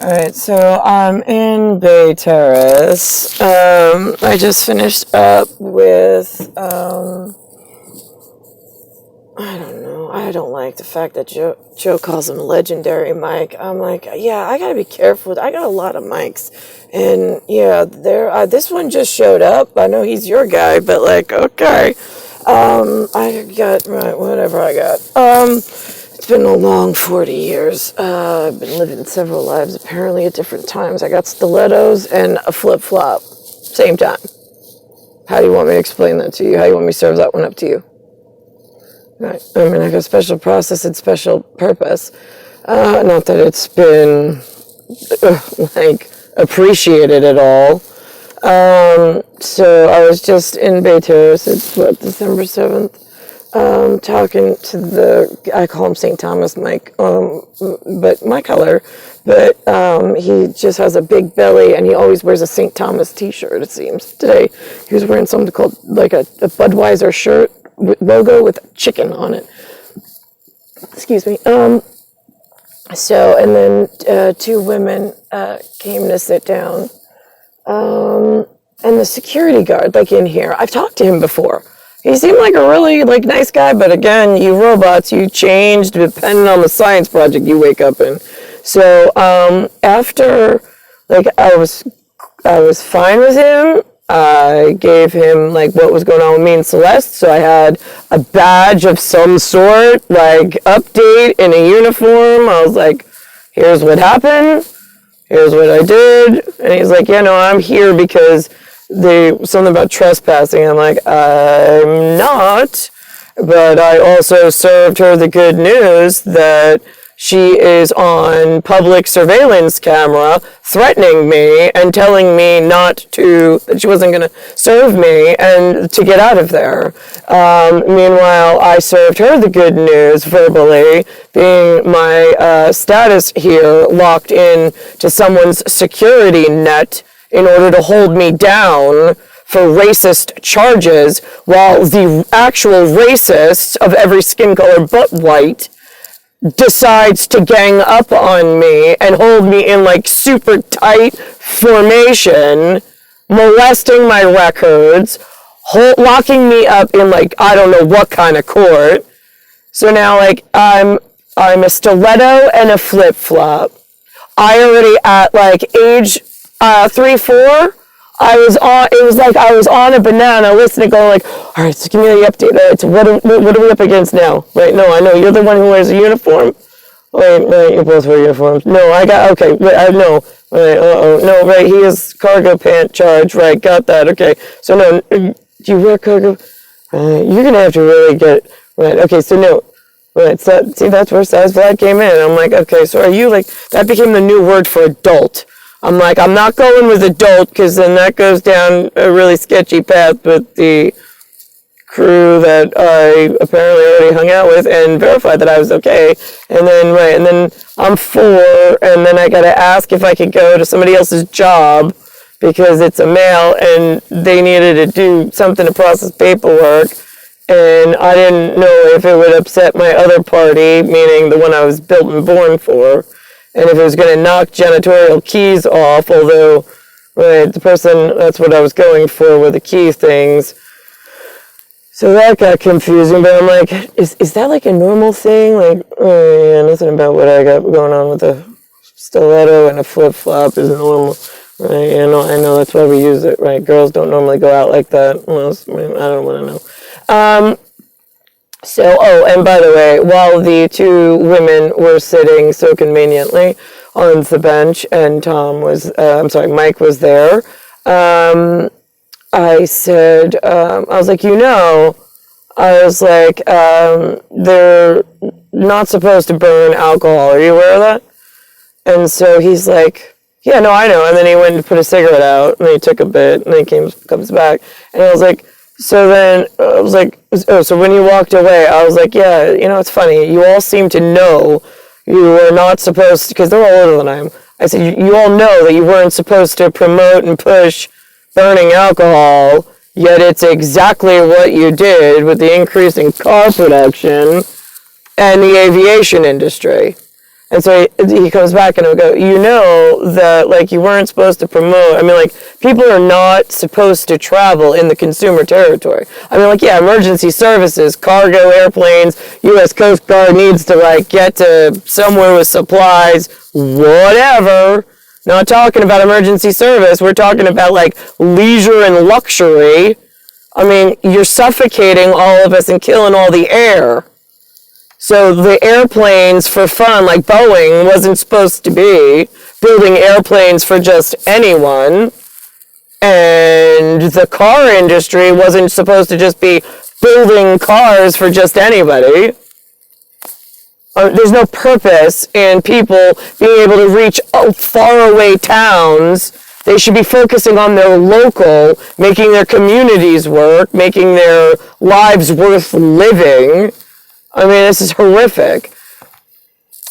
All right, so I'm in Bay Terrace. I just finished up with, I don't know. I don't like the fact that Joe calls him Legendary Mike. I'm like, yeah, I gotta be careful. I got a lot of mics, and yeah, this one just showed up. I know he's your guy, but like, okay. I got right, whatever I got. It's been a long 40 years. I've been living several lives, apparently at different times. I got stilettos and a flip-flop, same time. How do you want me to explain that to you? How do you want me to serve that one up to you? Right. I mean, I got special process and special purpose. Not that it's been, appreciated at all. So I was just in Bay Terrace, it's December 7th, talking to I call him St. Thomas Mike, but my color, but, he just has a big belly and he always wears a St. Thomas t-shirt, it seems. Today, he was wearing something called, like a Budweiser shirt logo with chicken on it. Excuse me. So, and then, two women, came to sit down. And the security guard, like in here, I've talked to him before. He seemed like a really nice guy, but again, you robots, you change depending on the science project you wake up in. So after I was fine with him. I gave him what was going on with me and Celeste. So I had a badge of some sort, update in a uniform. I was like, here's what happened. Here's what I did. And he's like, yeah, no, I'm here because something about trespassing. I'm like, I'm not. But I also served her the good news that she is on public surveillance camera threatening me and telling me that she wasn't going to serve me and to get out of there. Meanwhile, I served her the good news verbally, being my status here locked in to someone's security net in order to hold me down for racist charges, while the actual racist of every skin color but white decides to gang up on me and hold me in super tight formation, molesting my records, locking me up in I don't know what kind of court. So now I'm a stiletto and a flip-flop. I already at age 3-4, it was like I was on a banana listening, going all right, so give me the update. All right, so what are we up against now? Right, no, I know, you're the one who wears a uniform. Wait, you both wear uniforms. No, okay, wait, I know. Right, no, right, he has cargo pant charge, right, got that, okay. So no, do you wear cargo? You're gonna have to really get, right, okay, so no. Right, so see, that's where size Vlad came in. I'm like, okay, so are you that became the new word for adult. I'm like, I'm not going with adult because then that goes down a really sketchy path with the crew that I apparently already hung out with and verified that I was okay. And then I'm 4, and then I got to ask if I could go to somebody else's job because it's a male and they needed to do something to process paperwork. And I didn't know if it would upset my other party, meaning the one I was built and born for. And if it was going to knock janitorial keys off, although, right, the person, that's what I was going for with the key things. So that got confusing, but I'm like, is that a normal thing? Yeah, nothing about what I got going on with a stiletto and a flip-flop is normal. Right, yeah, no, I know, that's why we use it, right? Girls don't normally go out like that. Unless, I don't want to know. And by the way, while the two women were sitting so conveniently on the bench and Mike was there, I said, I was like, they're not supposed to burn alcohol. Are you aware of that? And so he's like, yeah, no, I know. And then he went to put a cigarette out and he took a bit and then he comes back. And I was like, so then I was like, so when he walked away, I was like, yeah, it's funny. You all seem to know you were not supposed to, because they're all older than I am. I said, you all know that you weren't supposed to promote and push burning alcohol, yet it's exactly what you did with the increase in car production and the aviation industry. And so he comes back and he'll go, you know that, like, you weren't supposed to promote. I mean, like, people are not supposed to travel in the consumer territory. I mean, like, yeah, emergency services, cargo, airplanes, U.S. Coast Guard needs to, like, get to somewhere with supplies, whatever. Not talking about emergency service. We're talking about, like, leisure and luxury. I mean, you're suffocating all of us and killing all the air. So the airplanes for fun, like Boeing, wasn't supposed to be building airplanes for just anyone. And the car industry wasn't supposed to just be building cars for just anybody. There's no purpose in people being able to reach faraway towns. They should be focusing on their local, making their communities work, making their lives worth living. I mean, this is horrific.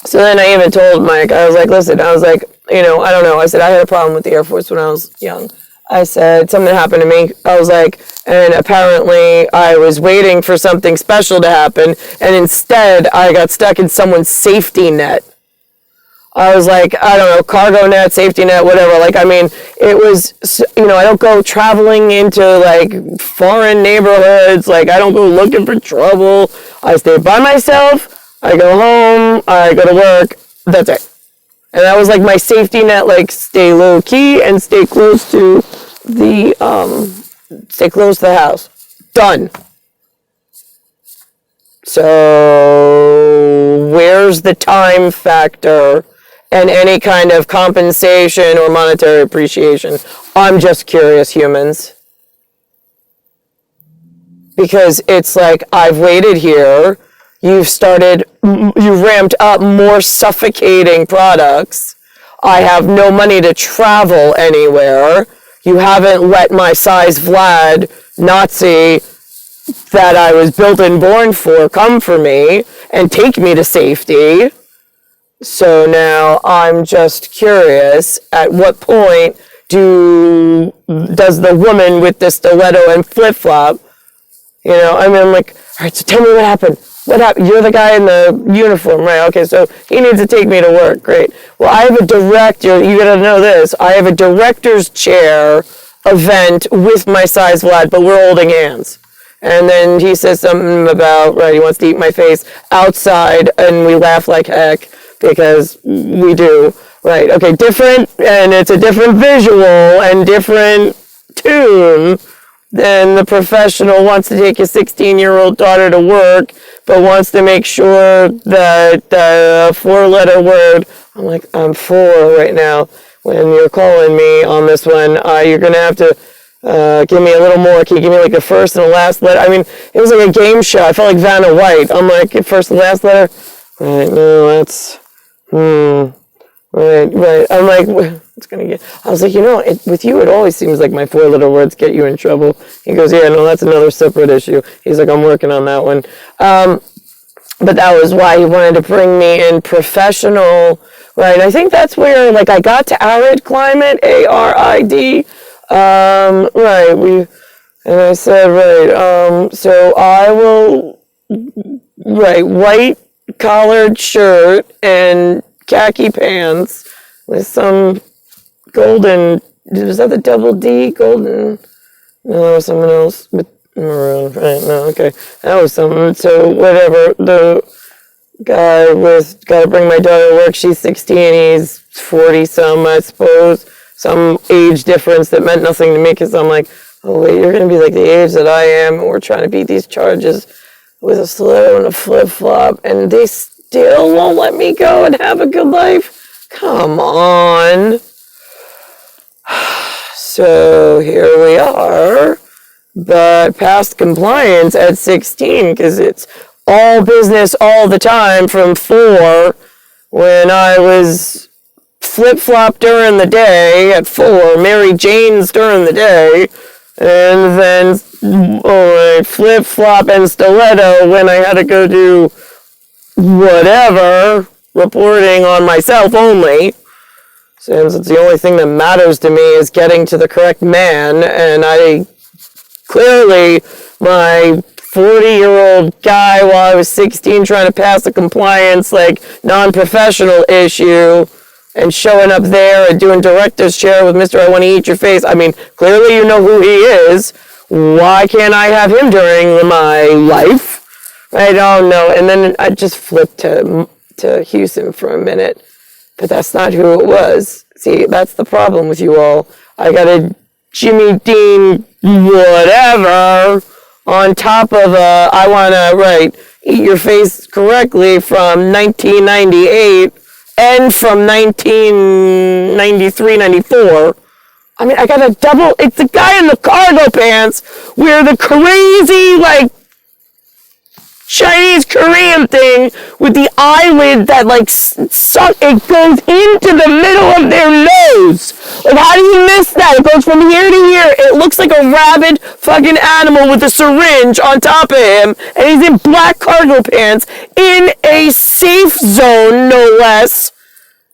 So then I even told Mike, I was like, listen, I was like, you know, I don't know. I said, I had a problem with the Air Force when I was young. I said, something happened to me. I was like, and apparently I was waiting for something special to happen, and instead I got stuck in someone's safety net. I was like, I don't know, cargo net, safety net, whatever. Like, I mean, it was, you know, I don't go traveling into, like, foreign neighborhoods. Like, I don't go looking for trouble. I stay by myself. I go home. I go to work. That's it. And that was, like, my safety net, like, stay low key and stay close to the house. Done. So, where's the time factor and any kind of compensation or monetary appreciation? I'm just curious, humans. Because it's like, I've waited here, you ramped up more suffocating products, I have no money to travel anywhere, you haven't let my size Vlad Nazi that I was built and born for come for me and take me to safety. So now I'm just curious, at what point does the woman with the stiletto and flip-flop, you know, I mean, I'm like, all right, so tell me what happened. What happened? You're the guy in the uniform, right? Okay, so he needs to take me to work. Great. Well, I have a director, you gotta know this, I have a director's chair event with my size Vlad, but we're holding hands. And then he says something about, right, he wants to eat my face outside, and we laugh like heck. Because we do, right? Okay, different, and it's a different visual and different tune than the professional wants to take his 16-year-old daughter to work, but wants to make sure that the four-letter word, I'm like, I'm four right now. When you're calling me on this one, you're going to have to give me a little more. Can you give me like a first and a last letter? I mean, it was like a game show. I felt like Vanna White. I'm like, first and last letter? Right, no, that's... Right. I'm like, it's gonna get. I was like, you know, with you, it always seems like my four-letter words get you in trouble. He goes, yeah, no, that's another separate issue. He's like, I'm working on that one. But that was why he wanted to bring me in professional, right? I think that's where, like, I got to arid climate, ARID. Right. And I said, right. So I will, right, white collared shirt and khaki pants with some golden, was that the double D? Golden? No, that was someone else. But, right, no, okay. That was someone. So, whatever. The guy with, gotta bring my daughter to work. She's 16, he's 40-some, I suppose. Some age difference that meant nothing to me because I'm like, oh, wait, you're going to be like the age that I am, and we're trying to beat these charges with a stiletto and a flip-flop, and they still won't let me go and have a good life? Come on. So here we are, but past compliance at 16, because it's all business all the time from 4, when I was flip-flop during the day at 4, Mary Jane's during the day, and then flip-flop and stiletto when I had to go do whatever, reporting on myself only. Since it's the only thing that matters to me is getting to the correct man, and I clearly, my 40-year-old guy while I was 16 trying to pass a compliance, like, non-professional issue and showing up there and doing director's chair with Mr. I Want to Eat Your Face. I mean, clearly you know who he is. Why can't I have him during my life? I don't know. And then I just flipped to Houston for a minute. But that's not who it was. See, that's the problem with you all. I got a Jimmy Dean whatever on top of a I Want to, Eat Your Face Correctly from 1998 and from 1993, 94. I mean, I got a double, it's the guy in the cargo pants where the crazy, like, Chinese Korean thing with the eyelid that, like, it goes into the middle of their nose. Like, how do you miss that? It goes from here to here. It looks like a rabid fucking animal with a syringe on top of him, and he's in black cargo pants in a safe zone, no less.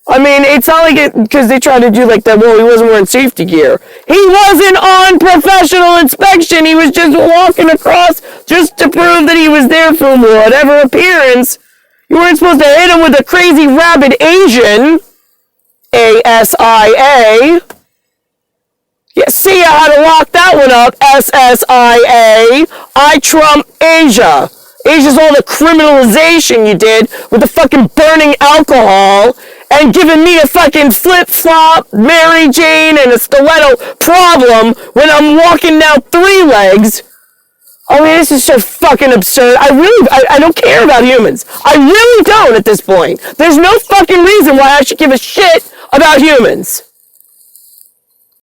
I mean, it's not like it, because they try to do like that, well, he wasn't wearing safety gear. He wasn't on professional inspection. He was just walking across just to prove that he was there for whatever appearance. You weren't supposed to hit him with a crazy rabid Asian. ASIA. Yeah, see how to lock that one up. SSIA. I trump Asia. Asia's all the criminalization you did with the fucking burning alcohol and giving me a fucking flip-flop, Mary Jane, and a stiletto problem when I'm walking down three legs. I mean, this is so fucking absurd. I don't care about humans. I really don't at this point. There's no fucking reason why I should give a shit about humans.